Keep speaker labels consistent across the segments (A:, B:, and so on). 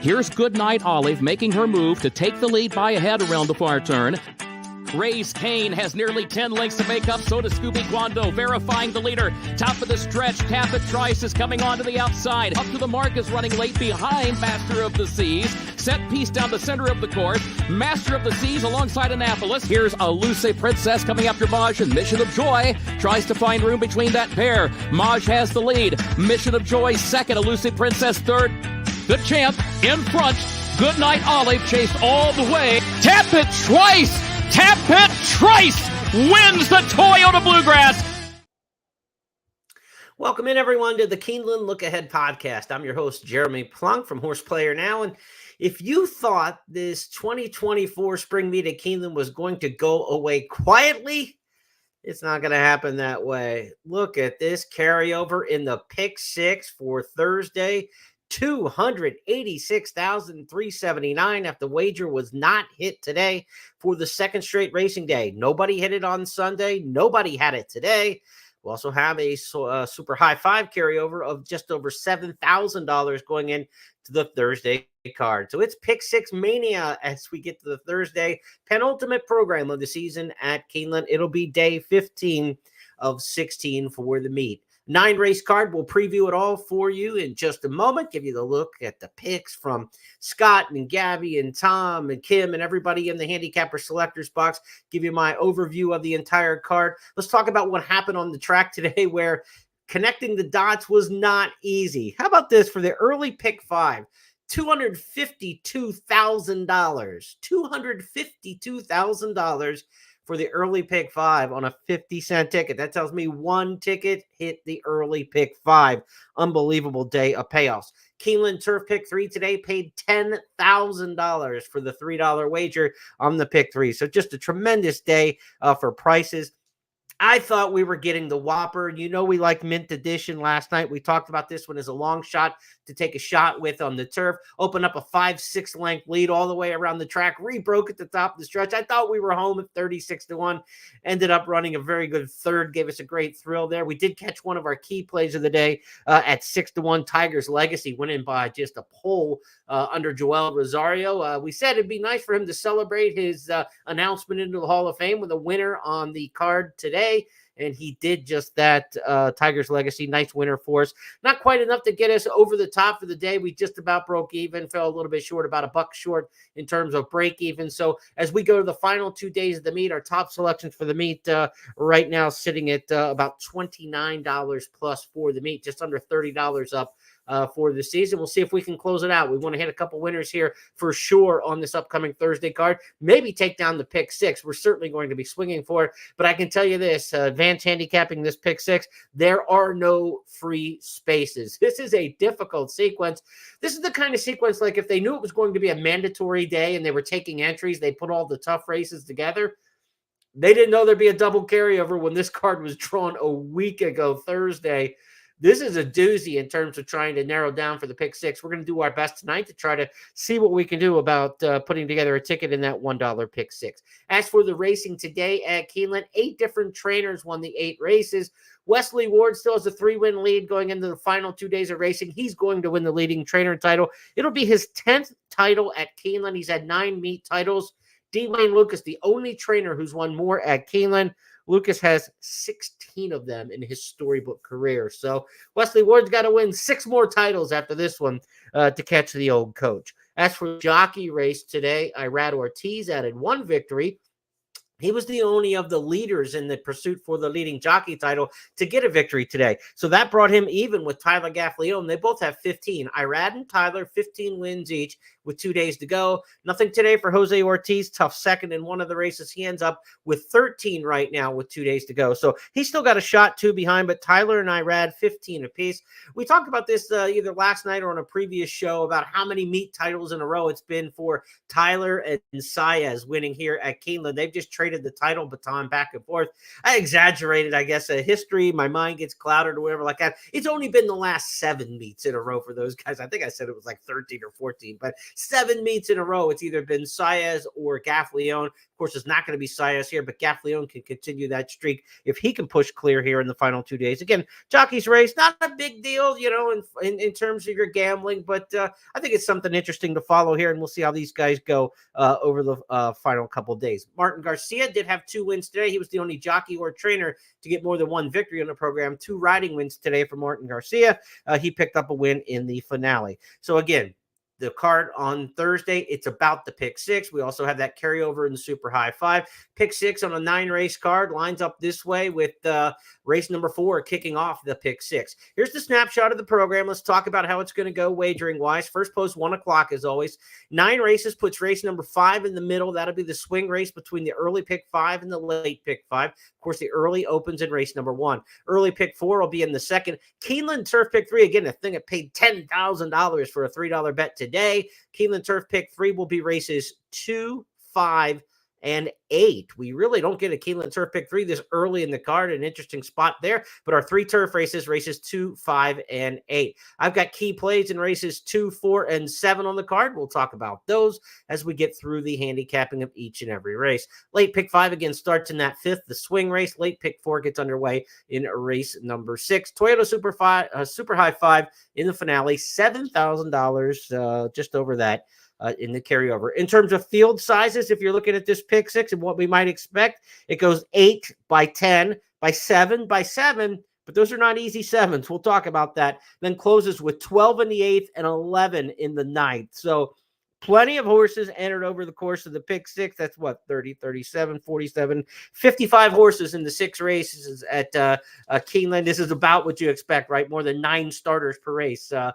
A: Here's Goodnight Olive making her move to take the lead by a head around the far turn. Race Kane has nearly 10 lengths to make up, so does Scooby Guando, verifying the leader. Top of the stretch, Tap It Trice is coming onto the outside. Up to the mark is running late behind Master of the Seas. Set piece down the center of the course. Master of the Seas alongside Annapolis. Here's Elusive Princess coming after Maj, and Mission of Joy tries to find room between that pair. Maj has the lead. Mission of Joy second, Elusive Princess third. The champ in front. Goodnight Olive chased all the way. Tap It Trice! Tap It Trice wins the Toyota Bluegrass.
B: Welcome in, everyone, to the Keeneland Look Ahead podcast. I'm your host, Jeremy Plonk from Horse Player Now. And if you thought this 2024 spring meet at Keeneland was going to go away quietly, it's not going to happen that way. Look at this carryover in the pick six for Thursday. $286,379 if the wager was not hit today for the second straight racing day. Nobody hit it on Sunday. Nobody had it today. We also have a super high five carryover of just over $7,000 going into the Thursday card. So it's pick six mania as we get to the Thursday penultimate program of the season at Keeneland. It'll be day 15 of 16 for the meet. 9-race card. We'll preview it all for you in just a moment. Give you the look at the picks from Scott and Gabby and Tom and Kim and everybody in the handicapper selectors box. Give you my overview of the entire card. Let's talk about what happened on the track today, where connecting the dots was not easy. How about this for the early pick five? $252,000. $252,000 for the early pick five on a 50-cent ticket. That tells me one ticket hit the early pick five. Unbelievable day of payoffs. Keeneland Turf Pick 3 today paid $10,000 for the $3 wager on the pick 3. So just a tremendous day for prices. I thought we were getting the Whopper. You know, we like Mint Edition last night. We talked about this one as a long shot to take a shot with on the turf. Open up a 5-6 length lead all the way around the track. Rebroke at the top of the stretch. I thought we were home at 36-1. Ended up running a very good third. Gave us a great thrill there. We did catch one of our key plays of the day at 6-1. Tiger's Legacy went in by just a pole under Joel Rosario. We said it'd be nice for him to celebrate his announcement into the Hall of Fame with a winner on the card today. And he did just that. Tiger's Legacy, nice winner for us. Not quite enough to get us over the top for the day. We just about broke even, fell a little bit short, about $1 short in terms of break even. So as we go to the final 2 days of the meet, our top selections for the meet right now sitting at about $29 plus for the meet, just under $30 up for the season. We'll see if we can close it out. We want to hit a couple winners here for sure on this upcoming Thursday card. Maybe take down the pick six. We're certainly going to be swinging for it. But I can tell you this, advanced handicapping this pick six, there are no free spaces. This is a difficult sequence. This is the kind of sequence, like if they knew it was going to be a mandatory day and they were taking entries, they put all the tough races together. They didn't know there'd be a double carryover when this card was drawn a week ago Thursday. This is a doozy in terms of trying to narrow down for the pick six. We're going to do our best tonight to try to see what we can do about putting together a ticket in that $1 pick six. As for the racing today at Keeneland, 8 different trainers won the 8 races. Wesley Ward still has a 3-win lead going into the final 2 days of racing. He's going to win the leading trainer title. It'll be his 10th title at Keeneland. He's had 9 meet titles. D. Wayne Lucas, the only trainer who's won more at Keeneland. Lucas has 16 of them in his storybook career. So Wesley Ward's got to win 6 more titles after this one to catch the old coach. As for jockey race today, Irad Ortiz added 1 victory. He was the only of the leaders in the pursuit for the leading jockey title to get a victory today. So that brought him even with Tyler Gaffalione. They both have 15. Irad and Tyler, 15 wins each with 2 days to go. Nothing today for Jose Ortiz. Tough second in one of the races. He ends up with 13 right now with 2 days to go. So he's still got a shot 2 behind, but Tyler and Irad, 15 apiece. We talked about this either last night or on a previous show about how many meet titles in a row it's been for Tyler and Saez winning here at Keeneland. They've just traded the title baton back and forth. I exaggerated, I guess, a history. My mind gets clouded or whatever like that. It's only been the last 7 meets in a row for those guys. I think I said it was like 13 or 14, but 7 meets in a row. It's either been Saez or Gaffleone. Of course, it's not going to be Saez here, but Gaffleone can continue that streak if he can push clear here in the final 2 days. Again, Jockey's Race, not a big deal, in terms of your gambling, but I think it's something interesting to follow here, and we'll see how these guys go over the final couple of days. Martin Garcia did have 2 wins today. He was the only jockey or trainer to get more than 1 victory in the program. 2 riding wins today for Martin Garcia. He picked up a win in the finale. So again, the card on Thursday, it's about the pick 6. We also have that carryover in the super high 5. Pick 6 on a 9-race card lines up this way with race number 4 kicking off the pick 6. Here's the snapshot of the program. Let's talk about how it's going to go wagering wise. First post 1 o'clock as always. 9 races puts race number 5 in the middle. That'll be the swing race between the early pick 5 and the late pick 5. Of course, the early opens in race number 1. Early pick 4 will be in the second. Keeneland Turf pick 3, again, a thing that paid $10,000 for a $3 bet today. Keeneland Turf pick 3 will be races 2, 5, and 8. We really don't get a Keeneland Turf pick 3 this early in the card. An interesting spot there. But our 3 turf races 2, 5, and 8. I've got key plays in races 2, 4, and 7 on the card. We'll talk about those as we get through the handicapping of each and every race. Late pick 5 again starts in that 5th, the swing race. Late pick 4 gets underway in race number 6. Toyota Super High 5 in the finale. $7,000, just over that. In the carryover. In terms of field sizes, if you're looking at this pick 6 and what we might expect, it goes 8 by 10 by 7 by 7, but those are not easy 7s. We'll talk about that. Then closes with 12 in the 8th and 11 in the 9th. So plenty of horses entered over the course of the pick 6. That's what, 30, 37, 47, 55 horses in the 6 races at Keeneland. This is about what you expect, right? More than 9 starters per race. A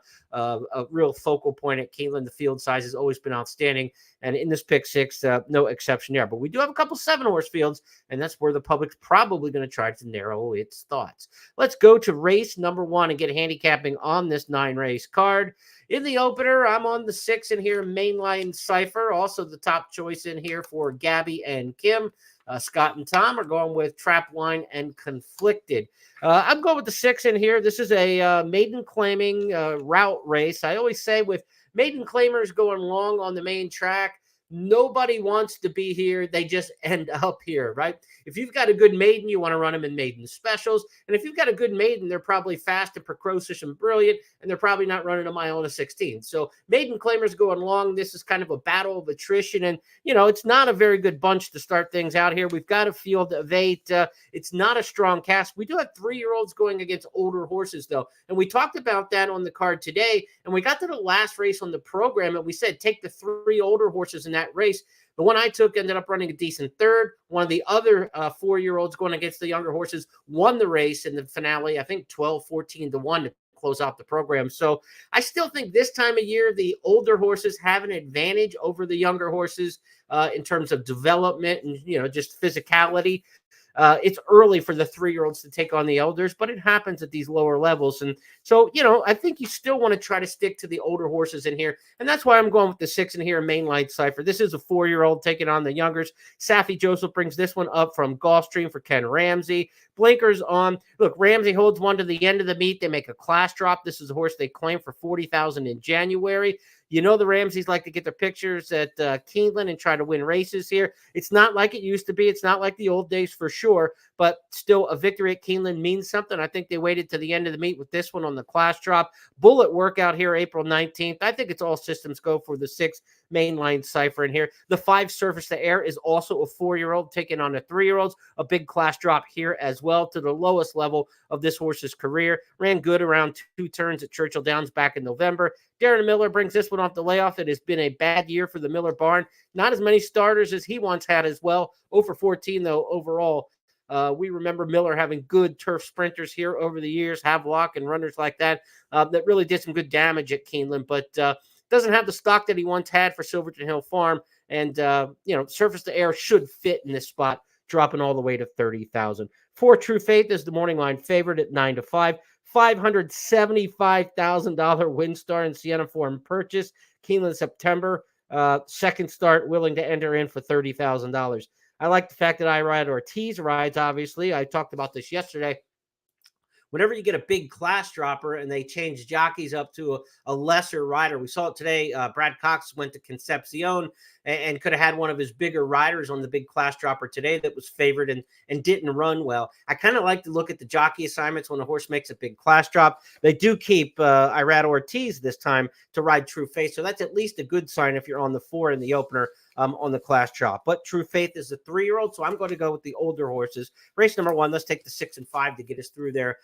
B: real focal point at Keeneland. The field size has always been outstanding. And in this pick 6, no exception there. But we do have a couple 7-horse fields, and that's where the public's probably going to try to narrow its thoughts. Let's go to race number 1 and get handicapping on this 9-race card. In the opener, I'm on the 6 in here, Mainline Cipher. Also the top choice in here for Gabby and Kim. Scott and Tom are going with Trapline and Conflicted. I'm going with the 6 in here. This is a maiden claiming route race. I always say with maiden claimers going long on the main track, nobody wants to be here. They just end up here, right? If you've got a good maiden, you want to run them in maiden specials. And if you've got a good maiden, they're probably fast and precocious and brilliant, and they're probably not running a mile and a 16. So maiden claimers going long. This is kind of a battle of attrition. And, it's not a very good bunch to start things out here. We've got a field of 8. It's not a strong cast. We do have 3-year-olds going against older horses, though. And we talked about that on the card today. And we got to the last race on the program, and we said take the 3 older horses in that race. The one I took ended up running a decent third. One of the other 4-year-olds going against the younger horses won the race in the finale, I think 12-14-1 to close out the program. So I still think this time of year, the older horses have an advantage over the younger horses in terms of development and, just physicality. It's early for the 3-year-olds to take on the elders, but it happens at these lower levels. And so, I think you still want to try to stick to the older horses in here. And that's why I'm going with the 6 in here, Mainline Cipher. This is a 4-year-old taking on the youngers. Safi Joseph brings this one up from Gulfstream for Ken Ramsey. Blinkers on. Look, Ramsey holds one to the end of the meet. They make a class drop. This is a horse they claim for $40,000 in January. The Ramseys like to get their pictures at Keeneland and try to win races here. It's not like it used to be. It's not like the old days for sure, but still a victory at Keeneland means something. I think they waited to the end of the meet with this one on the class drop. Bullet workout here April 19th. I think it's all systems go for the 6 Mainline Cipher in here. The 5 Surface to Air is also a 4-year-old taking on a 3-year-olds. A big class drop here as well to the lowest level of this horse's career. Ran good around 2 turns at Churchill Downs back in November. Darren Miller brings this one off the layoff. It has been a bad year for the Miller barn. Not as many starters as he once had as well. 0-14, though, overall. We remember Miller having good turf sprinters here over the years, Havelock and runners like that, that really did some good damage at Keeneland, but doesn't have the stock that he once had for Silverton Hill Farm. And, Surface to Air should fit in this spot, dropping all the way to $30,000. For True Faith is the morning line favorite at 9-5. $575,000 win star in Sienna Form purchase. Keeneland September. Second start, willing to enter in for $30,000. I like the fact that I ride Ortiz rides, obviously. I talked about this yesterday. whenever you get a big class dropper and they change jockeys up to a lesser rider. We saw it today. Brad Cox went to Concepcion and could have had one of his bigger riders on the big class dropper today that was favored and didn't run well. I kind of like to look at the jockey assignments when a horse makes a big class drop. They do keep Irad Ortiz this time to ride True Faith, so that's at least a good sign if you're on the 4 in the opener on the class drop. But True Faith is a 3-year-old, so I'm going to go with the older horses. Race number 1, let's take the 6 and 5 to get us through there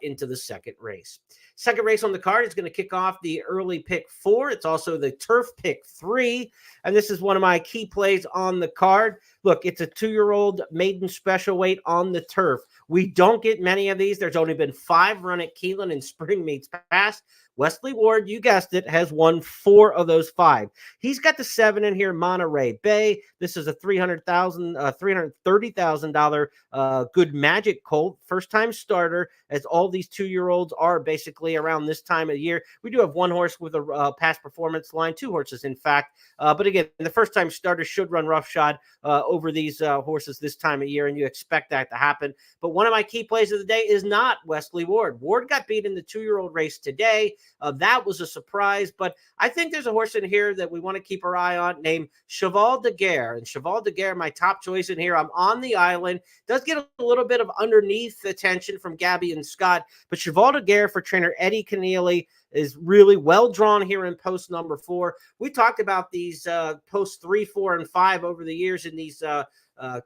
B: into the second race. Second race on the card is going to kick off the early pick 4. It's also the turf pick 3, and this is one of my key plays on the card. Look, it's a 2-year-old maiden special weight on the turf. We don't get many of these. There's only been 5 run at Keeneland in spring meets past. Wesley Ward, you guessed it, has won 4 of those 5. He's got the 7 in here, Monterey Bay. This is a $330,000 Good Magic colt, first-time starter, as all these 2-year-olds are basically around this time of year. We do have one horse with a past performance line, 2 horses, in fact. But again, the first-time starter should run roughshod over these horses this time of year, and you expect that to happen. But one of my key plays of the day is not Wesley Ward. Ward got beat in the 2-year-old race today. That was a surprise, but I think there's a horse in here that we want to keep our eye on named Cheval de Guerre. And Cheval de Guerre, my top choice in here. I'm on the island. Does get a little bit of underneath attention from Gabby and Scott, but Cheval de Guerre for trainer Eddie Keneally is really well drawn here in post number 4. We talked about these post 3, 4, and 5 over the years in these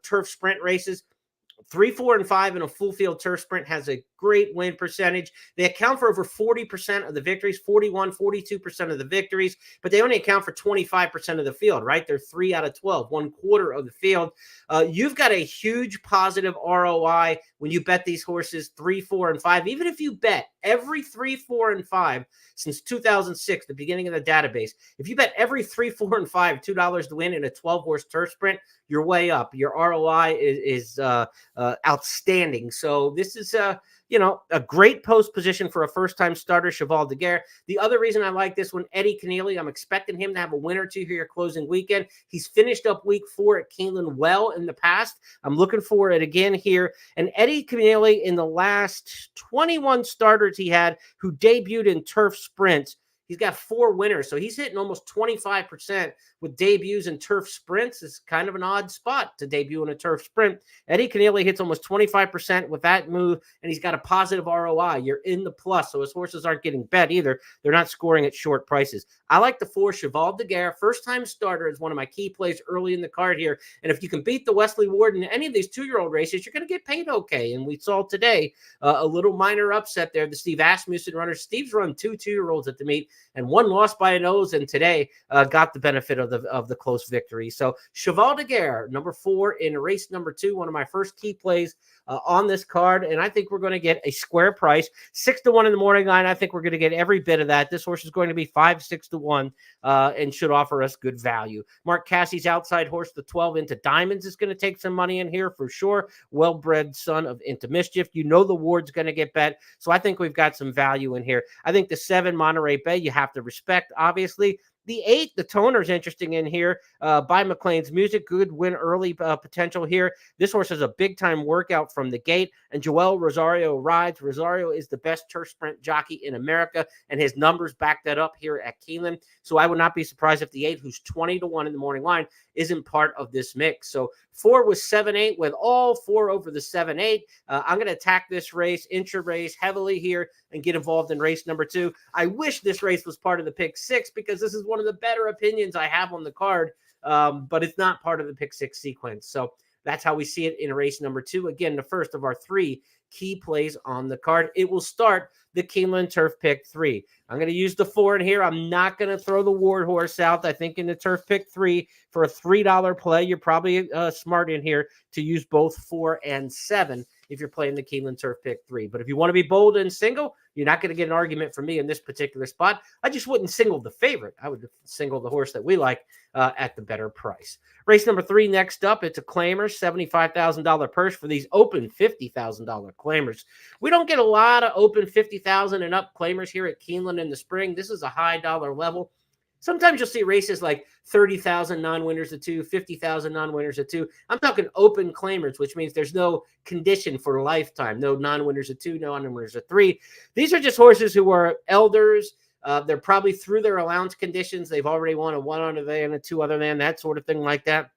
B: turf sprint races. 3, 4, and 5 in a full field turf sprint has a great win percentage. They account for over 40% of the victories, 41, 42% of the victories, but they only account for 25% of the field, right? They're 3 out of 12, 1/4 of the field. You've got a huge positive ROI when you bet these horses 3, 4, and 5. Even if you bet every 3, 4, and 5 since 2006, the beginning of the database, if you bet every 3, 4, and 5, $2 to win in a 12-horse turf sprint, you're way up. Your ROI is outstanding. So this is a great post position for a first-time starter, Cheval de Guerre. The other reason I like this one, Eddie Keneally, I'm expecting him to have a win or 2 here closing weekend. He's finished up week 4 at Keeneland well in the past. I'm looking for it again here. And Eddie Keneally, in the last 21 starters he had who debuted in turf sprints, he's got 4 winners. So he's hitting almost 25% with debuts in turf sprints. It's kind of an odd spot to debut in a turf sprint. Eddie Keneally hits almost 25% with that move, and he's got a positive ROI. You're in the plus, so his horses aren't getting bet either. They're not scoring at short prices. I like the 4, Cheval de Guerre. First-time starter is one of my key plays early in the card here. And if you can beat the Wesley Ward in any of these 2-year-old races, you're going to get paid okay. And we saw today a little minor upset there. The Steve Asmussen runner. Steve's run 2 2-year-olds at the meet, and one lost by a nose, and today got the benefit of the close victory. So Cheval de Guerre, number 4 in race number 2, one of my first key plays on this card, and I think we're going to get a square price, 6 to 1 in the morning line. I think we're going to get every bit of that. This horse is going to be 5, 6 to 1, and should offer us good value. Mark Cassie's outside horse, the 12 Into Diamonds, is going to take some money in here for sure. Well-bred son of Into Mischief. You know the Ward's going to get bet, so I think we've got some value in here. I think the 7 Monterey Bay you have to respect, obviously. The 8, the Toner's interesting in here by McLean's Music. Good win early potential here. This horse has a big-time workout from the gate, and Joel Rosario rides. Rosario is the best turf sprint jockey in America, and his numbers back that up here at Keeneland. So I would not be surprised if the 8, who's 20 to 1 in the morning line, isn't part of this mix. So 4 was 7-8 with all 4 over the 7-8. I'm going to attack this race, intra-race heavily here, and get involved in race number 2. I wish this race was part of the pick 6 because this is one of the better opinions I have on the card, but it's not part of the pick 6 sequence. So that's how we see it in race number 2. Again, the first of our 3 key plays on the card. It will start the Keeneland Turf Pick 3. I'm going to use the 4 in here. I'm not going to throw the Ward horse out. I think in the Turf Pick 3 for a $3 play, you're probably smart in here to use both 4 and 7 if you're playing the Keeneland Turf Pick 3. But if you want to be bold and single, you're not going to get an argument from me in this particular spot. I just wouldn't single the favorite. I would single the horse that we like at the better price. Race number 3 next up. It's a claimer, $75,000 purse for these open $50,000 claimers. We don't get a lot of open $50,000 and up claimers here at Keeneland in the spring. This is a high dollar level. Sometimes you'll see races like 30,000 non-winners at 2, 50,000 non-winners at 2. I'm talking open claimers, which means there's no condition for a lifetime. No non-winners at 2, no non-winners at 3. These are just horses who are elders. They're probably through their allowance conditions. They've already won a 1 other than, a 2 other than, that sort of thing like that.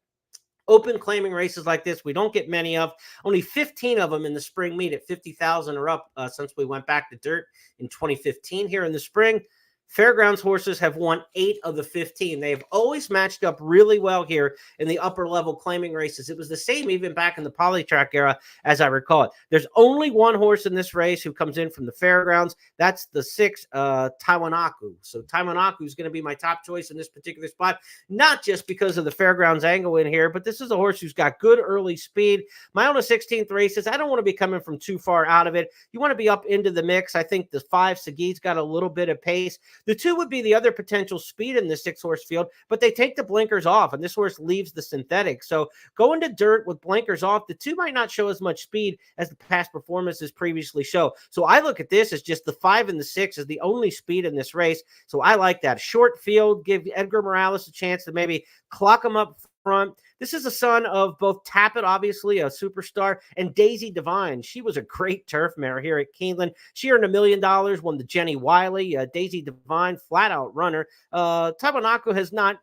B: Open claiming races like this, we don't get many of. Only 15 of them in the spring meet at 50,000 or up since we went back to dirt in 2015 here in the spring. Fairgrounds horses have won 8 of the 15. They have always matched up really well here in the upper level claiming races. It was the same even back in the Polytrack era, as I recall it. There's only one horse in this race who comes in from the Fairgrounds. That's the 6, Taiwanaku. So Taiwanaku is going to be my top choice in this particular spot, not just because of the Fairgrounds angle in here, but this is a horse who's got good early speed. My own 16th races, I don't want to be coming from too far out of it. You want to be up into the mix. I think the 5, Segui's got a little bit of pace. The 2 would be the other potential speed in the 6-horse field, but they take the blinkers off, and this horse leaves the synthetic. So going to dirt with blinkers off, the 2 might not show as much speed as the past performances previously show. So I look at this as just the 5 and the 6 is the only speed in this race. So I like that. Short field, give Edgar Morales a chance to maybe clock him up front. This is a son of both Tappet, obviously a superstar, and Daisy Divine. She was a great turf mare here at Keeneland. She earned $1 million, won the Jenny Wiley. Daisy Divine, flat-out runner. Taiwanaku has not,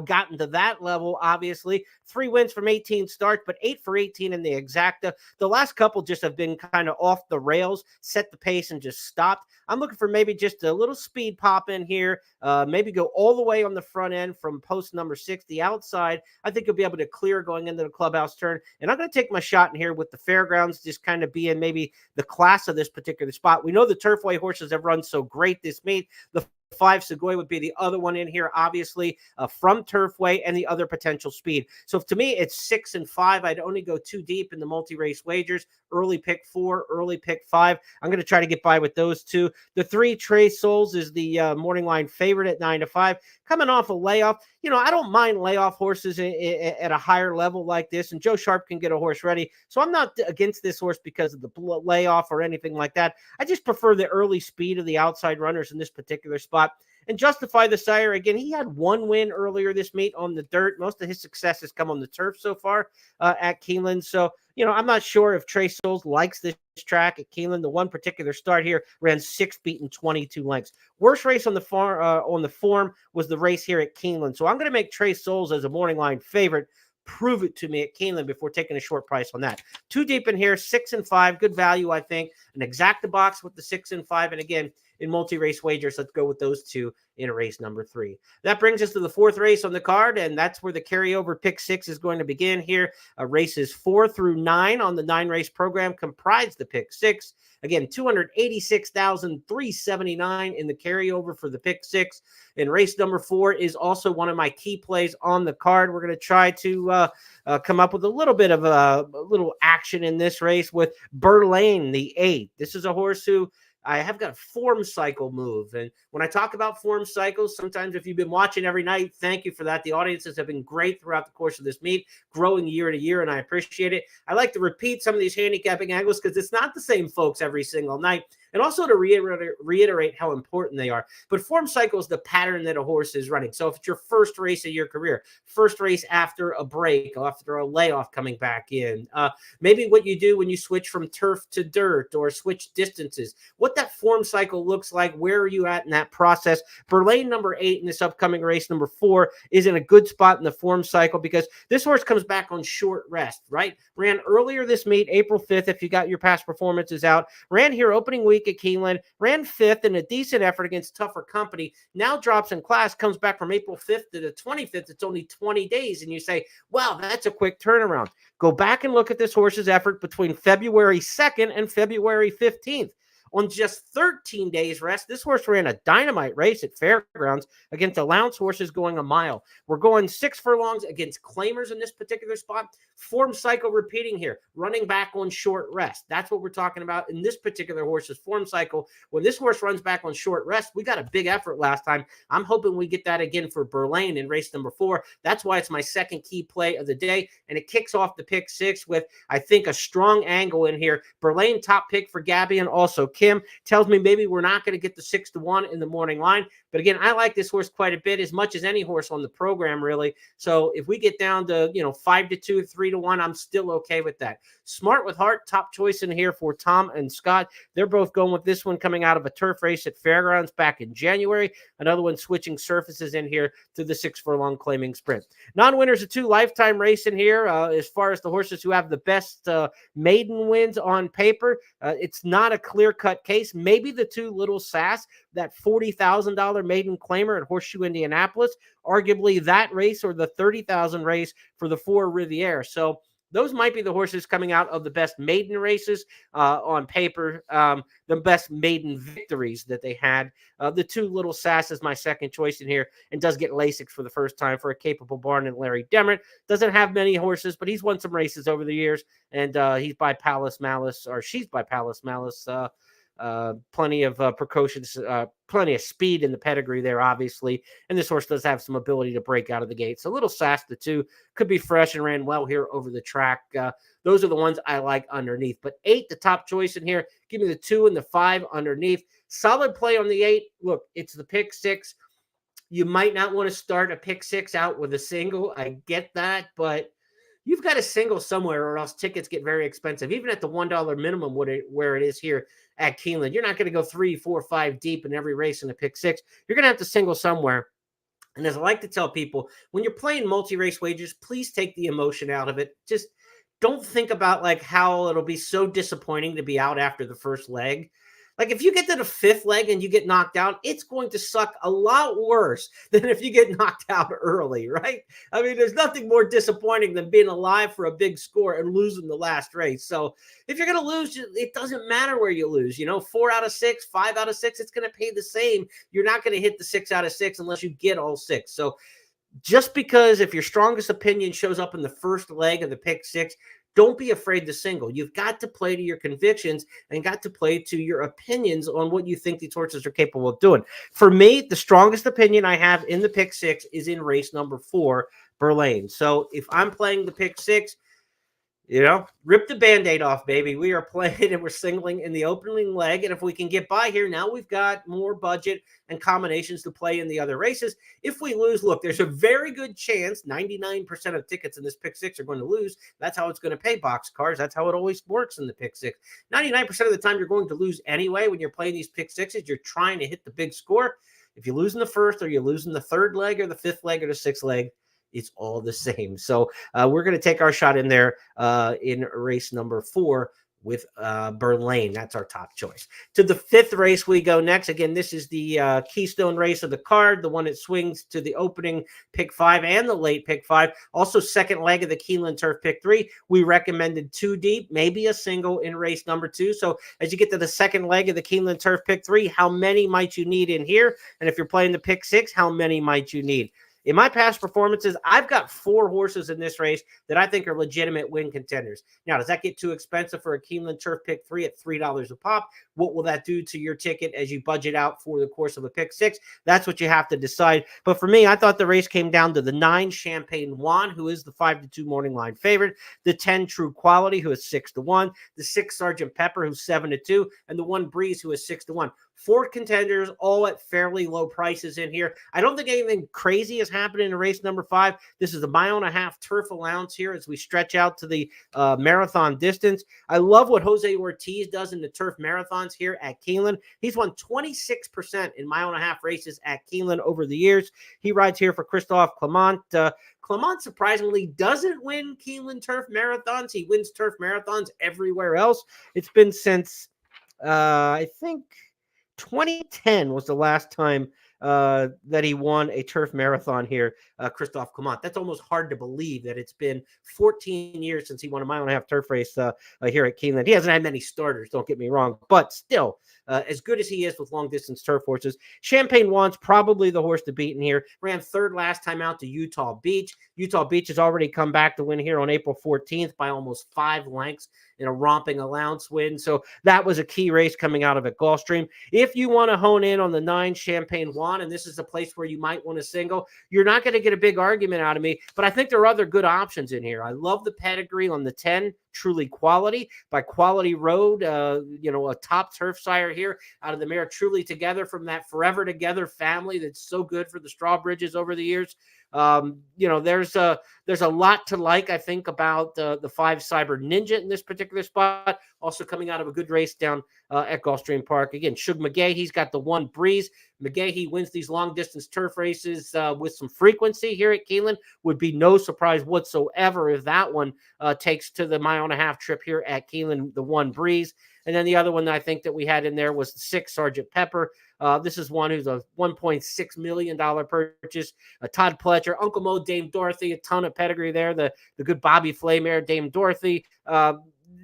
B: gotten to that level, obviously. 3 wins from 18 starts, but 8 for 18 in the exacta. The last couple just have been kind of off the rails, set the pace, and just stopped. I'm looking for maybe just a little speed pop in here, maybe go all the way on the front end from post number 6, the outside. I think you'll be able to clear going into the clubhouse turn. And I'm going to take my shot in here with the Fairgrounds just kind of being maybe the class of this particular spot. We know the Turfway horses have run so great this meet. The 5, Segoy would be the other one in here, obviously, from Turfway and the other potential speed. So to me, it's 6 and 5. I'd only go too deep in the multi-race wagers. Early pick 4, early pick 5. I'm going to try to get by with those 2. The 3, Trace Souls, is the morning line favorite at 9 to 5. Coming off a layoff. I don't mind layoff horses at a higher level like this, and Joe Sharp can get a horse ready. So I'm not against this horse because of the layoff or anything like that. I just prefer the early speed of the outside runners in this particular spot. And Justify the Sire, again, he had 1 win earlier this meet on the dirt. Most of his success has come on the turf so far at Keeneland. So, I'm not sure if Trace Souls likes this track at Keeneland. The one particular start here ran 6 beaten 22 lengths. Worst race on the form was the race here at Keeneland. So I'm going to make Trace Souls as a morning line favorite. Prove it to me at Keeneland before taking a short price on that. 2 deep in here, 6 and 5. Good value, I think. An exacta box with the 6 and 5. And again, in multi-race wagers, let's go with those 2 in race number 3. That brings us to the 4th race on the card, and that's where the carryover pick 6 is going to begin here. Races 4 through 9 on the 9-race program comprise the pick 6. Again, $286,379 in the carryover for the pick 6. And race number 4 is also one of my key plays on the card. We're going to try to come up with a little bit of a little action in this race with Burlane, the 8. This is a horse who I have got a form cycle move. And when I talk about form cycles, sometimes if you've been watching every night, thank you for that. The audiences have been great throughout the course of this meet, growing year to year, and I appreciate it. I like to repeat some of these handicapping angles because it's not the same folks every single night. And also to reiterate how important they are. But form cycle is the pattern that a horse is running. So if it's your first race of your career, first race after a break, after a layoff coming back in, maybe what you do when you switch from turf to dirt or switch distances, what that form cycle looks like, where are you at in that process? Burlane number 8 in this upcoming race number 4 is in a good spot in the form cycle because this horse comes back on short rest, right? Ran earlier this meet, April 5th, if you got your past performances out. Ran here opening week at Keeneland, ran 5th in a decent effort against tougher company. Now drops in class, comes back from April 5th to the 25th. It's only 20 days. And you say, wow, that's a quick turnaround. Go back and look at this horse's effort between February 2nd and February 15th. On just 13 days rest, this horse ran a dynamite race at Fairgrounds against allowance horses going a mile. We're going 6 furlongs against claimers in this particular spot. Form cycle repeating here, running back on short rest. That's what we're talking about in this particular horse's form cycle. When this horse runs back on short rest, we got a big effort last time. I'm hoping we get that again for Burlane in race number 4. That's why it's my second key play of the day. And it kicks off the pick 6 with, I think, a strong angle in here. Burlane top pick for Gabby and also him. Tells me maybe we're not going to get the 6-1 in the morning line. But again, I like this horse quite a bit, as much as any horse on the program, really. So if we get down to, 5-2, 3-1, I'm still okay with that. Smart with Heart, top choice in here for Tom and Scott. They're both going with this one coming out of a turf race at Fairgrounds back in January. Another one switching surfaces in here to the 6 furlong claiming sprint. Non-winners, a 2 lifetime race in here. As far as the horses who have the best maiden wins on paper, it's not a clear-cut case. Maybe the 2 Little Sass, that $40,000 maiden claimer at Horseshoe Indianapolis, arguably that race, or the $30,000 race for the 4 Riviere. So those might be the horses coming out of the best maiden races on paper, the best maiden victories that they had. The 2 Little Sass is my second choice in here, and does get Lasix for the first time for a capable barn in Larry Demert. Doesn't have many horses, but he's won some races over the years, and he's by Palace Malice, or she's by Palace Malice. Plenty of precautions, plenty of speed in the pedigree there, obviously. And this horse does have some ability to break out of the gate. So Little Sass, the 2, could be fresh and ran well here over the track. Those are the ones I like underneath. But 8, the top choice in here. Give me the 2 and the 5 underneath. Solid play on the 8. Look, it's the pick 6. You might not want to start a pick 6 out with a single. I get that, but you've got a single somewhere, or else tickets get very expensive. Even at the $1 minimum, where it is here at Keeneland, you're not going to go 3, 4, 5 deep in every race in a pick 6. You're going to have to single somewhere. And as I like to tell people, when you're playing multi-race wagers, please take the emotion out of it. Just don't think about like how it'll be so disappointing to be out after the first leg. Like if you get to the 5th leg and you get knocked out, it's going to suck a lot worse than if you get knocked out early, right? I mean, there's nothing more disappointing than being alive for a big score and losing the last race. So if you're going to lose, it doesn't matter where you lose. 4 out of 6, 5 out of 6, it's going to pay the same. You're not going to hit the 6 out of 6 unless you get all 6. So just because if your strongest opinion shows up in the first leg of the pick 6, don't be afraid to single. You've got to play to your convictions and got to play to your opinions on what you think these horses are capable of doing. For me, the strongest opinion I have in the pick 6 is in race number 4, Berlane. So if I'm playing the pick 6, rip the Band-Aid off, baby. We are playing and we're singling in the opening leg. And if we can get by here, now we've got more budget and combinations to play in the other races. If we lose, look, there's a very good chance 99% of tickets in this pick 6 are going to lose. That's how it's going to pay box cars. That's how it always works in the pick 6. 99% of the time you're going to lose anyway when you're playing these pick 6s. You're trying to hit the big score. If you lose in the first, or you lose in the 3rd leg or the 5th leg or the 6th leg, it's all the same. So we're going to take our shot in there in race number 4 with Berlane. That's our top choice. To the 5th race we go next. Again, this is the keystone race of the card, the one that swings to the opening pick 5 and the late pick 5. Also, second leg of the Keeneland Turf pick 3. We recommended 2 deep, maybe a single in race number 2. So as you get to the second leg of the Keeneland Turf pick 3, how many might you need in here? And if you're playing the pick 6, how many might you need? In my past performances, I've got 4 horses in this race that I think are legitimate win contenders. Now, does that get too expensive for a Keeneland Turf pick 3 at $3 a pop? What will that do to your ticket as you budget out for the course of a pick 6? That's what you have to decide. But for me, I thought the race came down to the 9 Champagne Juan, who is the 5-2 morning line favorite, the 10 True Quality, who is 6-1, the 6 Sergeant Pepper, who's 7-2, and the 1 Breeze, who is 6-1. 4 contenders, all at fairly low prices in here. I don't think anything crazy is happening in race number 5. This is a 1.5 mile turf allowance here as we stretch out to the marathon distance. I love what Jose Ortiz does in the turf marathons here at Keeneland. He's won 26% in 1.5 mile races at Keeneland over the years. He rides here for Christophe Clement. Clement surprisingly doesn't win Keeneland turf marathons. He wins turf marathons everywhere else. It's been since, I think, 2010 was the last time that he won a turf marathon here, Christophe Clement. That's almost hard to believe that it's been 14 years since he won a 1.5 mile turf race here at Keeneland. He hasn't had many starters, don't get me wrong, but still, as good as he is with long-distance turf horses, Champagne Juan's probably the horse to beat in here. Ran 3rd last time out to Utah Beach. Utah Beach has already come back to win here on April 14th by almost 5 lengths in a romping allowance win. So that was a key race coming out of it, Gulfstream. If you want to hone in on the 9 Champagne Juan, and this is a place where you might want to single, you're not going to get a big argument out of me, but I think there are other good options in here. I love the pedigree on the 10 truly quality. By Quality Road, a top turf sire here out of the mare Truly Together from that Forever Together family that's so good for the Strawbridges over the years. There's a lot to like, I think, about the 5 Cyber Ninja in this particular spot. Also coming out of a good race down at Gulfstream Park. Again, Shug McGay, he's got the 1 Breeze. McGay, he wins these long-distance turf races with some frequency here at Keeneland. Would be no surprise whatsoever if that one takes to the 1.5-mile trip here at Keeneland, the 1 Breeze. And then the other one that I think that we had in there was the 6 Sergeant Pepper. This is one who's a $1.6 million purchase. Todd Pletcher, Uncle Mo, Dame Dorothy, a ton of pedigree there. The good Bobby Flay mare, Dame Dorothy.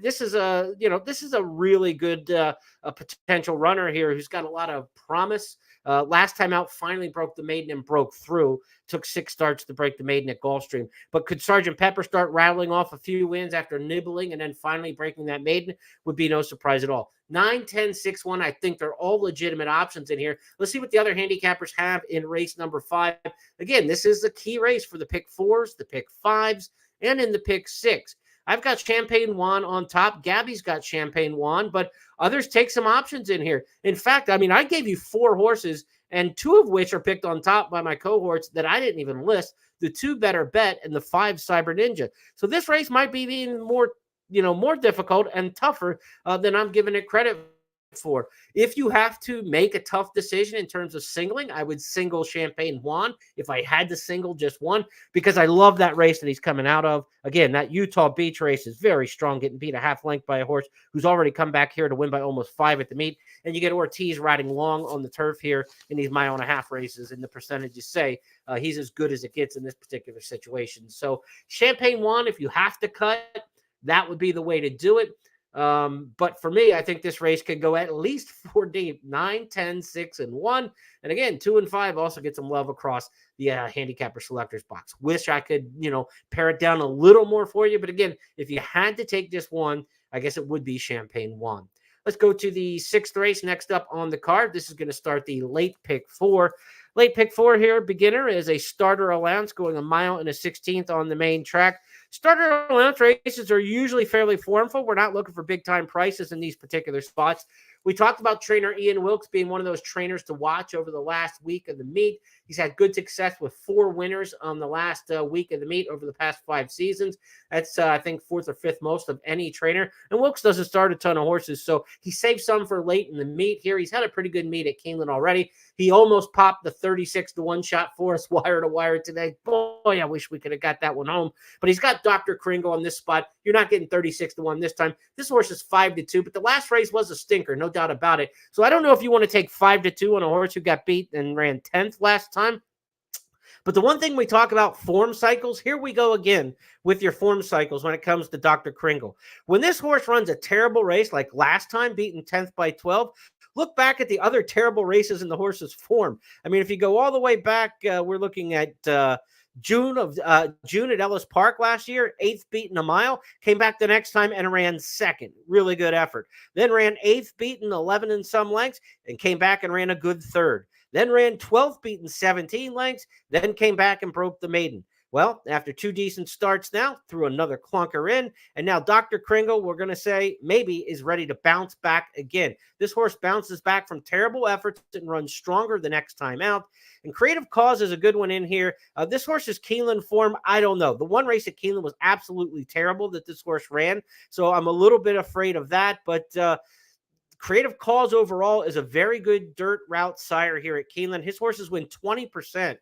B: This is a really good potential runner here who's got a lot of promise. Last time out, finally broke the maiden and broke through. Took 6 starts to break the maiden at Gulfstream. But could Sergeant Pepper start rattling off a few wins after nibbling and then finally breaking that maiden? Would be no surprise at all. 9, 10, 6, 1. I think they're all legitimate options in here. Let's see what the other handicappers have in race number 5. Again, this is the key race for the pick 4s, the pick 5s, and in the pick 6. I've got Champagne Juan on top. Gabby's got Champagne Juan, but others take some options in here. In fact, I gave you 4 horses, and 2 of which are picked on top by my cohorts that I didn't even list. The 2 Better Bet and the 5 Cyber Ninja. So this race might be even more difficult and tougher than I'm giving it credit for. If you have to make a tough decision in terms of singling, I would single Champagne Juan if I had to single just one, because I love that race that he's coming out of. Again, that Utah Beach race is very strong, getting beat a half length by a horse who's already come back here to win by almost 5 at the meet. And you get Ortiz riding long on the turf here in these 1.5-mile races, and the percentages say he's as good as it gets in this particular situation. So Champagne Juan, if you have to cut, that would be the way to do it. But for me, I think this race could go at least 4 deep, 9, 10, 6, and 1. And again, 2 and 5 also get some love across the handicapper selectors box. Wish I could, pare it down a little more for you. But again, if you had to take just one, I guess it would be Champagne Juan. Let's go to the 6th race next up on the card. This is going to start the late pick 4. Late pick 4 here, beginner, is a starter allowance going 1 mile and a 16th on the main track. Starter allowance races are usually fairly formful. We're not looking for big-time prices in these particular spots. We talked about trainer Ian Wilkes being one of those trainers to watch over the last week of the meet. He's had good success with 4 winners on the last week of the meet over the past 5 seasons. That's, I think, 4th or 5th most of any trainer. And Wilkes doesn't start a ton of horses, so he saved some for late in the meet here. He's had a pretty good meet at Keeneland already. He almost popped the 36-1 shot for us wire to wire today. Boy, I wish we could have got that one home. But he's got Dr. Kringle on this spot. You're not getting 36-1 this time. This horse is 5-2, but the last race was a stinker, no doubt about it. So I don't know if you want to take 5-2 on a horse who got beat and ran 10th last time. But the one thing we talk about, form cycles, here we go again with your form cycles when it comes to Dr. Kringle. When this horse runs a terrible race like last time, beaten 10th by 12, look back at the other terrible races in the horse's form. I mean, if you go all the way back, we're looking at June at Ellis Park last year, 8th beaten a mile, came back the next time and ran 2nd. Really good effort. Then ran 8th beaten 11 and some lengths and came back and ran a good 3rd. Then ran 12th beaten 17 lengths, then came back and broke the maiden. Well, after 2 decent starts now, threw another clunker in, and now Dr. Kringle, we're going to say, maybe is ready to bounce back again. This horse bounces back from terrible efforts and runs stronger the next time out. And Creative Cause is a good one in here. This horse's Keeneland form, I don't know. The one race at Keeneland was absolutely terrible that this horse ran, so I'm a little bit afraid of that, but Creative Cause overall is a very good dirt route sire here at Keeneland. His horses win 20%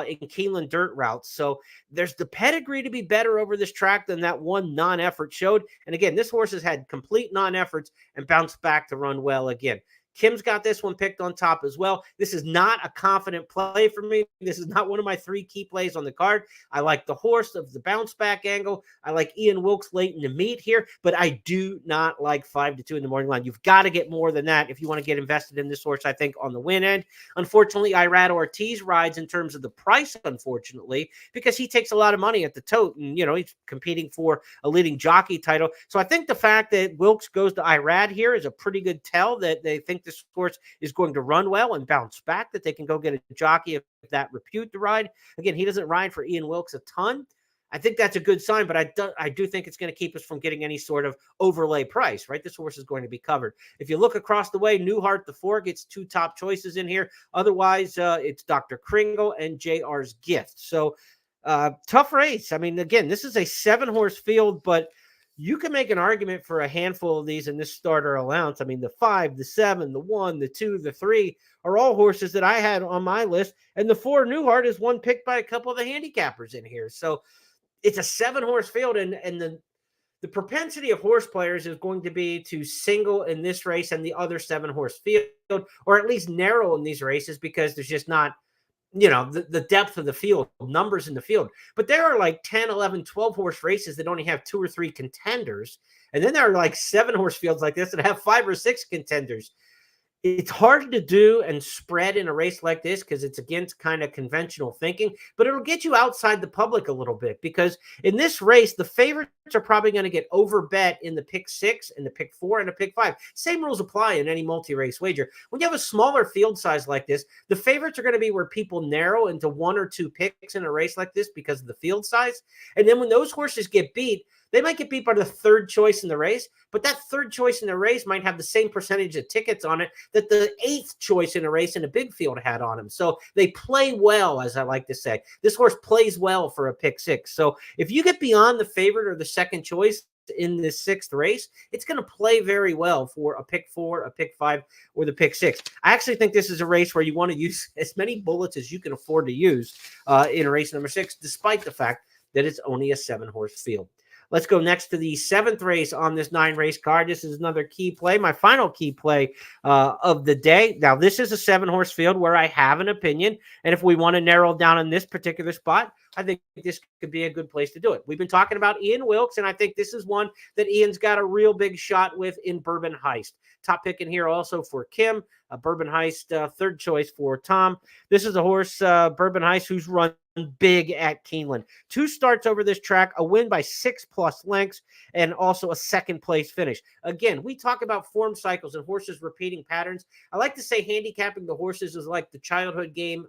B: in Keeneland dirt routes. So there's the pedigree to be better over this track than that one non-effort showed. And again, this horse has had complete non-efforts and bounced back to run well again. Kim's got this one picked on top as well. This is not a confident play for me. This is not one of my 3 key plays on the card. I like the horse of the bounce back angle. I like Ian Wilkes late in the meet here, but I do not like 5-2 in the morning line. You've got to get more than that if you want to get invested in this horse, I think, on the win end. Unfortunately, Irad Ortiz rides in terms of the price, unfortunately, because he takes a lot of money at the tote, and, he's competing for a leading jockey title. So I think the fact that Wilkes goes to Irad here is a pretty good tell that they think this horse is going to run well and bounce back, that they can go get a jockey of that repute to ride. Again, he doesn't ride for Ian Wilkes a ton. I think that's a good sign, but I do think it's going to keep us from getting any sort of overlay price, right? This horse is going to be covered. If you look across the way, Newhart the 4 gets 2 top choices in here. Otherwise, it's Dr. Kringle and JR's Gift. So tough race. I mean, again, this is a 7-horse field, but you can make an argument for a handful of these in this starter allowance. I mean, the 5, the 7, the 1, the 2, the 3 are all horses that I had on my list. And the 4 Newhart is one picked by a couple of the handicappers in here. So it's a 7-horse field, and the propensity of horse players is going to be to single in this race and the other 7-horse field, or at least narrow in these races, because there's just not, the depth of the field, numbers in the field. But there are like 10, 11, 12-horse races that only have 2 or 3 contenders. And then there are like 7-horse fields like this that have 5 or 6 contenders. It's hard to do and spread in a race like this because it's against kind of conventional thinking, but it'll get you outside the public a little bit, because in this race, the favorites are probably going to get overbet in the pick 6 and the pick 4 and the pick 5. Same rules apply in any multi-race wager. When you have a smaller field size like this, the favorites are going to be where people narrow into 1 or 2 picks in a race like this because of the field size. And then when those horses get beat, they might get beat by the 3rd choice in the race, but that 3rd choice in the race might have the same percentage of tickets on it that the 8th choice in a race in a big field had on him. So they play well, as I like to say. This horse plays well for a pick 6. So if you get beyond the favorite or the 2nd choice in this 6th race, it's going to play very well for a pick 4, a pick 5, or the pick 6. I actually think this is a race where you want to use as many bullets as you can afford to use in race number 6, despite the fact that it's only a 7-horse field. Let's go next to the 7th race on this 9-race card. This is another key play, my final key play of the day. Now, this is a 7-horse field where I have an opinion, and if we want to narrow down on this particular spot, I think this could be a good place to do it. We've been talking about Ian Wilkes, and I think this is one that Ian's got a real big shot with in Bourbon Heist. Top pick in here also for Kim, a Bourbon Heist 3rd choice for Tom. This is a horse, Bourbon Heist, who's run big at Keeneland. 2 starts over this track, a win by 6+ lengths, and also a 2nd place finish. Again, we talk about form cycles and horses repeating patterns. I like to say handicapping the horses is like the childhood game.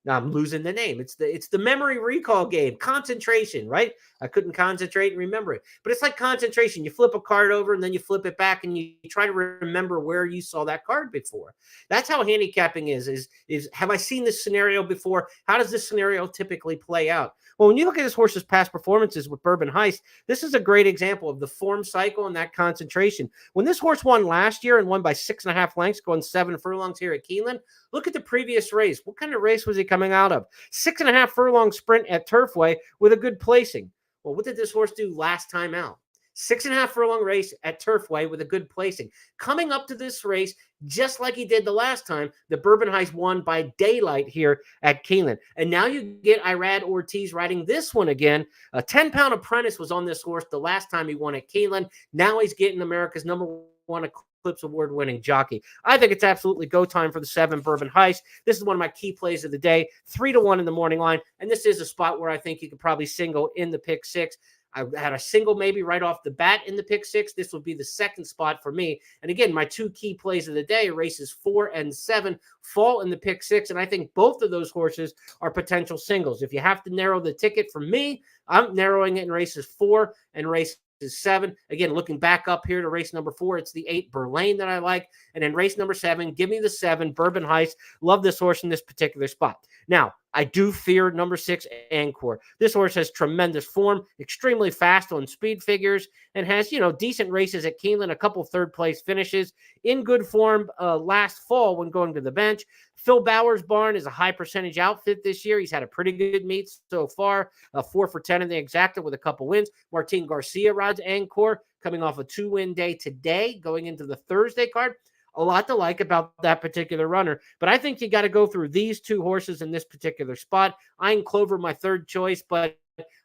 B: Now I'm losing the name. It's the memory recall game. Concentration, right? I couldn't concentrate and remember it. But it's like concentration. You flip a card over and then you flip it back and you try to remember where you saw that card before. That's how handicapping is have I seen this scenario before? How does this scenario typically play out? Well, when you look at this horse's past performances with Bourbon Heist, this is a great example of the form cycle and that concentration. When this horse won last year and won by 6.5 lengths, going 7 furlongs here at Keeneland, look at the previous race. What kind of race was he coming out of? 6.5 furlong sprint at Turfway with a good placing. Well, what did this horse do last time out? 6.5 furlong race at Turfway with a good placing. Coming up to this race, just like he did the last time, the Bourbon Heist won by daylight here at Keeneland. And now you get Irad Ortiz riding this one again. A 10-pound apprentice was on this horse the last time he won at Keeneland. Now he's getting America's #1 Eclipse Award-winning jockey. I think it's absolutely go time for the 7 Bourbon Heist. This is one of my key plays of the day, 3-1 in the morning line. And this is a spot where I think you could probably single in the pick 6. I had a single maybe right off the bat in the pick 6. This would be the 2nd spot for me. And again, my 2 key plays of the day, races 4 and 7, fall in the pick 6. And I think both of those horses are potential singles. If you have to narrow the ticket for me, I'm narrowing it in races 4 and race 7. Again, looking back up here to race number 4, it's the 8 Berlane that I like. And then race number 7, give me the 7 Bourbon Heist. Love this horse in this particular spot. Now, I do fear number 6 Encore. This horse has tremendous form, extremely fast on speed figures, and has, decent races at Keeneland, a couple 3rd place finishes, in good form last fall when going to the bench. Phil Bauer's barn is a high percentage outfit this year. He's had a pretty good meet so far, 4 for 10 in the exacta with a couple wins. Martin Garcia rides Encore, coming off a 2-win day today, going into the Thursday card. A lot to like about that particular runner, but I think you got to go through these 2 horses in this particular spot. Iron Clover, my 3rd choice, but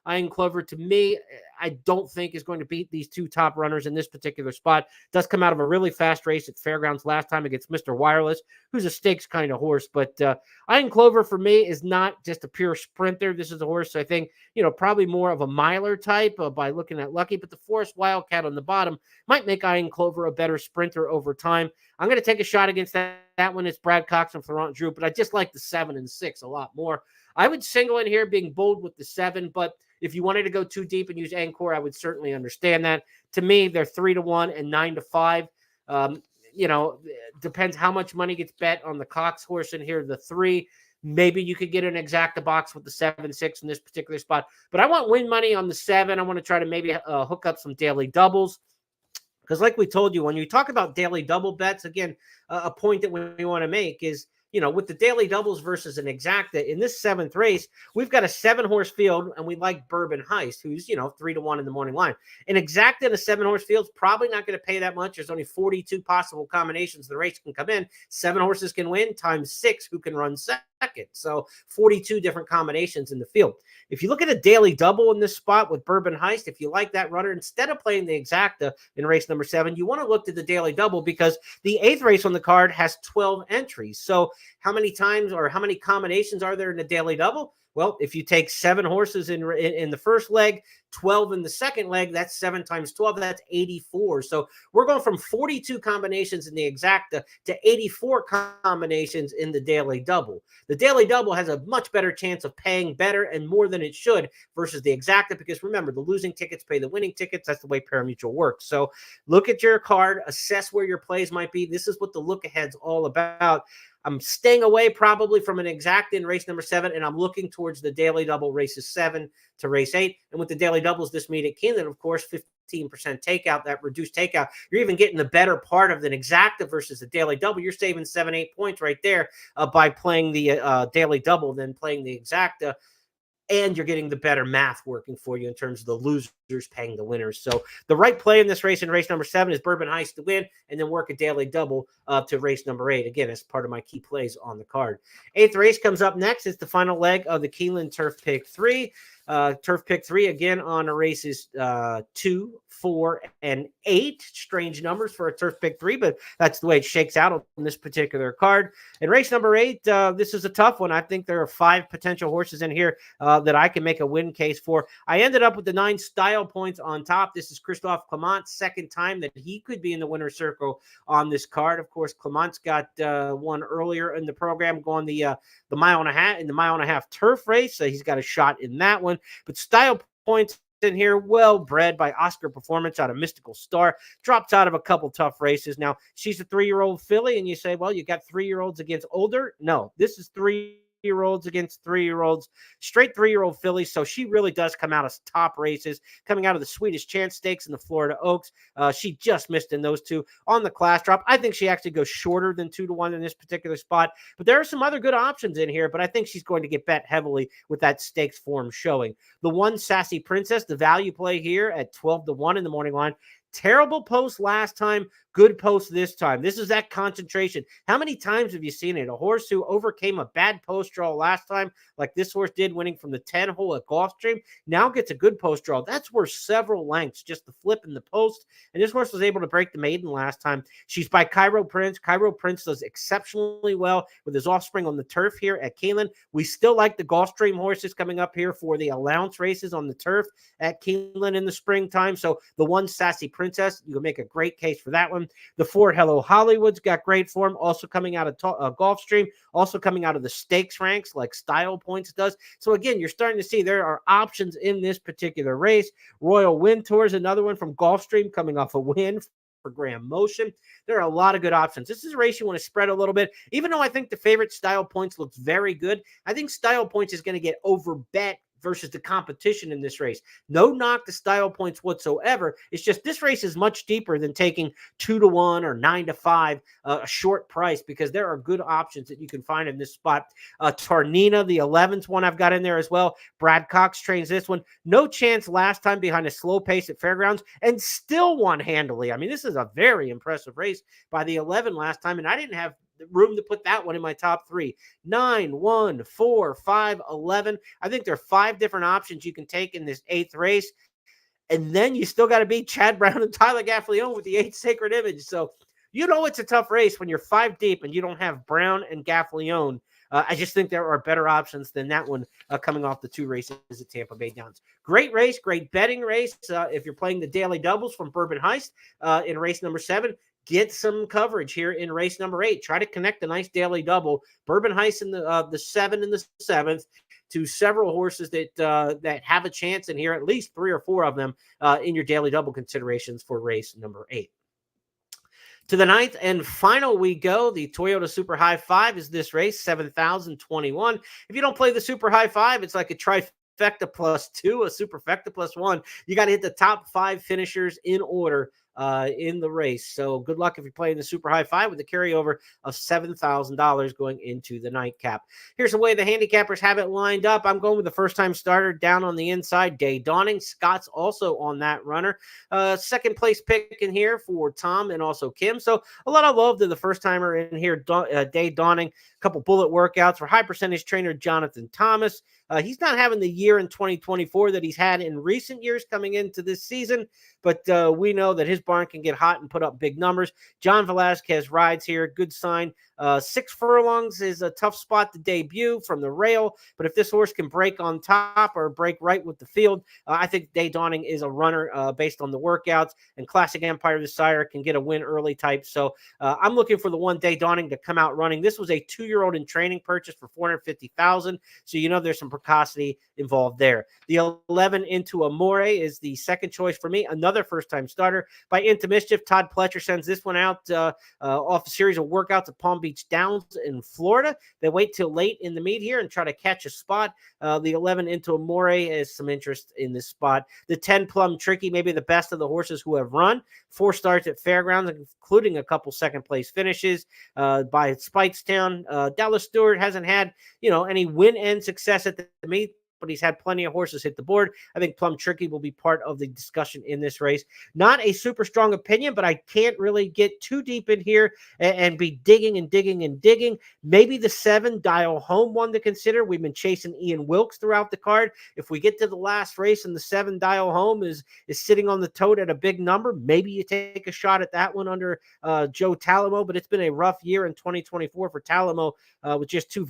B: Iron Clover, to me, I don't think is going to beat these 2 top runners in this particular spot. Does come out of a really fast race at Fairgrounds last time against Mr. Wireless, who's a stakes kind of horse. But Iron Clover, for me, is not just a pure sprinter. This is a horse, I think, probably more of a miler type by looking at Lucky. But the Forest Wildcat on the bottom might make Iron Clover a better sprinter over time. I'm going to take a shot against that one. It's Brad Cox and Florent Drew, but I just like the 7 and 6 a lot more. I would single in here, being bold with the 7, but if you wanted to go too deep and use Encore, I would certainly understand that. To me, they're 3-1 and 9-5. Depends how much money gets bet on the Cox horse in here, the 3. Maybe you could get an exacta box with the 7-6 in this particular spot. But I want win money on the 7. I want to try to maybe hook up some daily doubles. Because like we told you, when you talk about daily double bets, again, a point that we want to make is, with the daily doubles versus an exacta, in this 7th race, we've got a 7-horse field, and we like Bourbon Heist, who's, 3-1 in the morning line. An exacta in a 7-horse field is probably not going to pay that much. There's only 42 possible combinations the race can come in. 7 horses can win times 6 who can run second. So 42 different combinations in the field. If you look at a daily double in this spot with Bourbon Heist, if you like that runner, instead of playing the exacta in race number 7, you want to look to the daily double, because the 8th race on the card has 12 entries. So how many times or how many combinations are there in the daily double? Well, if you take 7 horses in the first leg, 12 in the second leg, that's 7 times 12. That's 84. So we're going from 42 combinations in the exacta to 84 combinations in the daily double. The daily double has a much better chance of paying better and more than it should versus the exacta, because remember, the losing tickets pay the winning tickets. That's the way parimutuel works. So look at your card, assess where your plays might be. This is what the look ahead's all about. I'm staying away probably from an exacta in race number 7, and I'm looking towards the daily double races 7 to race 8. And with the daily doubles this meet at Keeneland, of course, 15% takeout, that reduced takeout. You're even getting the better part of an exacta versus a daily double. You're saving 7-8 points right there by playing the daily double than playing the exacta. And you're getting the better math working for you in terms of the losers paying the winners. So the right play in this race, in race number 7, is Bourbon Heist to win, and then work a daily double to race number 8. Again, as part of my key plays on the card. 8th race comes up next. It's the final leg of the Keeneland Turf Pick 3. Turf Pick 3 again on races 2, 4, and 8. Strange numbers for a Turf Pick 3, but that's the way it shakes out on this particular card. In race number 8, this is a tough one. I think there are 5 potential horses in here that I can make a win case for. I ended up with the 9 style points on top. This is Christophe Clement's second time that he could be in the winner's circle on this card. Of course, Clement's got one earlier in the program, going the mile and a half turf race. So he's got a shot in that one. But style points in here, well bred by Oscar Performance out of Mystical Star, dropped out of a couple tough races. Now, she's a 3-year-old filly, and you say, well, you got 3-year-olds against older. No, this is 3-year-olds against 3-year-olds, straight 3-year-old fillies. So she really does come out as top races, coming out of the Swedish Chance Stakes and the Florida Oaks. She just missed in those 2 on the class drop. I think she actually goes shorter than 2-1 in this particular spot, but there are some other good options in here, but I think she's going to get bet heavily with that stakes form showing. The 1 Sassy Princess, the value play here at 12-1 in the morning line. Terrible post last time, good post this time. This is that concentration. How many times have you seen it? A horse who overcame a bad post draw last time, like this horse did, winning from the 10 hole at Gulfstream, now gets a good post draw. That's worth several lengths, just the flip in the post. And this horse was able to break the maiden last time. She's by Cairo Prince. Cairo Prince does exceptionally well with his offspring on the turf here at Keeneland. We still like the Gulfstream horses coming up here for the allowance races on the turf at Keeneland in the springtime. So the 1 Sassy Princess, you can make a great case for that one. The 4 Hello Hollywood's got great form, also coming out of Gulfstream, also coming out of the stakes ranks like Style Points does. So again, you're starting to see there are options in this particular race. Royal Wind Tour is another one from Gulfstream, coming off a win for Graham Motion. There are a lot of good options. This is a race you want to spread a little bit. Even though I think the favorite Style Points looks very good, I think Style Points is going to get overbet versus the competition in this race. No knock to Style Points whatsoever. It's just this race is much deeper than taking 2-1 or 9-5, a short price, because there are good options that you can find in this spot. Tarnina, the 11th one I've got in there as well. Brad Cox trains this one. No chance last time behind a slow pace at Fairgrounds, and still won handily. I mean, this is a very impressive race by the 11 last time, and I didn't have room to put that one in my top 3. 9, 1, 4, 5, 11. I think there are 5 different options you can take in this 8th race. And then you still got to beat Chad Brown and Tyler Gaffalione with the 8th Sacred Image. So it's a tough race when you're 5 deep and you don't have Brown and Gaffalione. I just think there are better options than that one coming off the 2 races at Tampa Bay Downs. Great race, great betting race. If you're playing the daily doubles from Bourbon Heist in race number 7, get some coverage here in race number 8. Try to connect a nice daily double. Bourbon Heist in the 7 and the 7th. to several horses that have a chance in here, at least 3 or 4 of them in your daily double considerations for race number 8. To the 9th and final we go. The Toyota Super High 5 is this race, 7,021. If you don't play the Super High 5, it's like a trifecta plus 2, a superfecta plus 1. You got to hit the top 5 finishers in order in the race. So good luck if you're playing the Super High 5 with a carryover of $7,000 going into the nightcap. Here's the way the handicappers have it lined up. I'm going with the first-time starter down on the inside, Day Dawning. Scott's also on that runner. Second place pick in here for Tom and also Kim. So a lot of love to the first-timer in here, Day Dawning. A couple bullet workouts for high percentage trainer Jonathan Thomas. He's not having the year in 2024 that he's had in recent years coming into this season, but we know that his barn can get hot and put up big numbers. John Velasquez rides here. Good sign. 6 furlongs is a tough spot to debut from the rail, but if this horse can break on top or break right with the field, I think Day Dawning is a runner based on the workouts, and Classic Empire the Sire can get a win early type. So I'm looking for the one Day Dawning to come out running. This was a 2-year-old in training purchase for $450,000, so you know there's some precocity involved there. The 11 Into Amore is the second choice for me, another first-time starter by Into Mischief. Todd Pletcher sends this one out off a series of workouts at Palm Beach Downs in Florida. They wait till late in the meet here and try to catch a spot. The 11 Into Amore has some interest in this spot. The 10 Plum Tricky, maybe the best of the horses who have run. 4 starts at Fairgrounds, including a couple second-place finishes by Speightstown. Dallas Stewart hasn't had, any win-end success at the meet, but he's had plenty of horses hit the board. I think Plum Tricky will be part of the discussion in this race. Not a super strong opinion, but I can't really get too deep in here and be digging and digging and digging. Maybe the 7 Dial Home one to consider. We've been chasing Ian Wilkes throughout the card. If we get to the last race and the 7 Dial Home is sitting on the tote at a big number, maybe you take a shot at that one under Joe Talamo, but it's been a rough year in 2024 for Talamo with just 4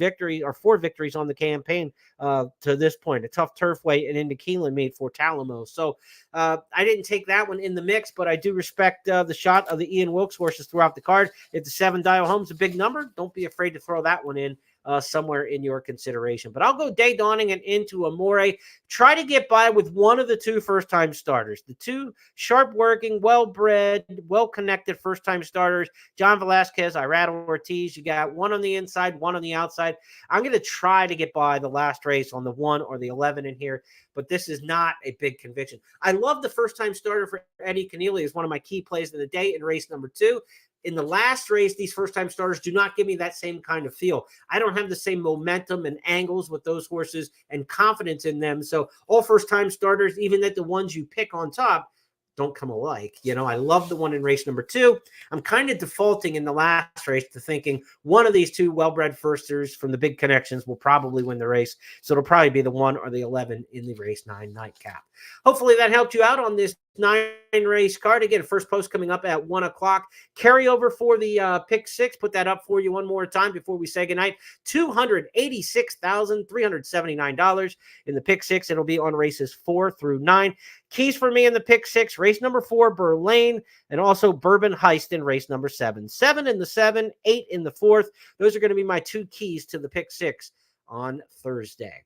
B: victories on the campaign to this point. A tough turf weight and into Keeneland meet for Talamo. So I didn't take that one in the mix, but I do respect the shot of the Ian Wilkes horses throughout the card. If the 7 Dial Home's a big number, don't be afraid to throw that one in somewhere in your consideration. But I'll go Day Dawning and Into Amore. Try to get by with one of the 2 first-time starters. The 2 sharp-working, well-bred, well-connected first-time starters, John Velasquez, Irad Ortiz. You got one on the inside, one on the outside. I'm going to try to get by the last race on the 1 or the 11 in here, but this is not a big conviction. I love the first-time starter for Eddie Keneally as one of my key plays of the day in race number 2. In the last race, these first-time starters do not give me that same kind of feel. I don't have the same momentum and angles with those horses and confidence in them. So all first-time starters, even at the ones you pick on top, don't come alike. I love the one in race number 2. I'm kind of defaulting in the last race to thinking one of these 2 well-bred firsters from the big connections will probably win the race. So it'll probably be the 1 or the 11 in the race 9 nightcap. Hopefully that helped you out on this 9-race card. Again, first post coming up at 1 o'clock. Carryover for the pick 6. Put that up for you one more time before we say goodnight. $286,379 in the pick 6. It'll be on races 4 through 9. Keys for me in the pick 6, race number 4, Burlane, and also Bourbon Heist in race number 7. 7 in the 7, 8 in the 4th. Those are going to be my 2 keys to the pick 6 on Thursday.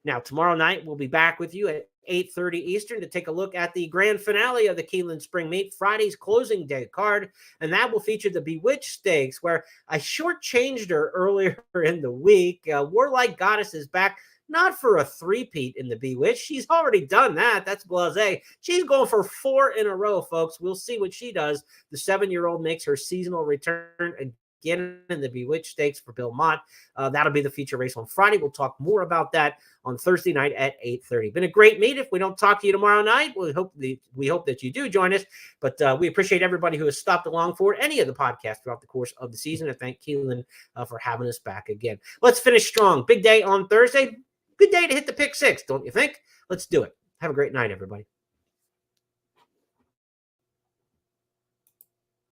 B: Now, tomorrow night, we'll be back with you at 8:30 Eastern to take a look at the grand finale of the Keeneland Spring Meet, Friday's closing day card, and that will feature the Bewitched Stakes, where I shortchanged her earlier in the week. Warlike Goddess is back, not for a 3-peat in the Bewitched. She's already done that. That's blasé. She's going for 4 in a row, folks. We'll see what she does. The 7-year-old makes her seasonal return again in the Bewitched Stakes for Bill Mott. That'll be the feature race on Friday. We'll talk more about that on Thursday night at 8:30. Been a great meet. If we don't talk to you tomorrow night, we hope that you do join us. But we appreciate everybody who has stopped along for any of the podcasts throughout the course of the season. And thank Keeneland for having us back again. Let's finish strong. Big day on Thursday. Good day to hit the pick 6, don't you think? Let's do it. Have a great night, everybody.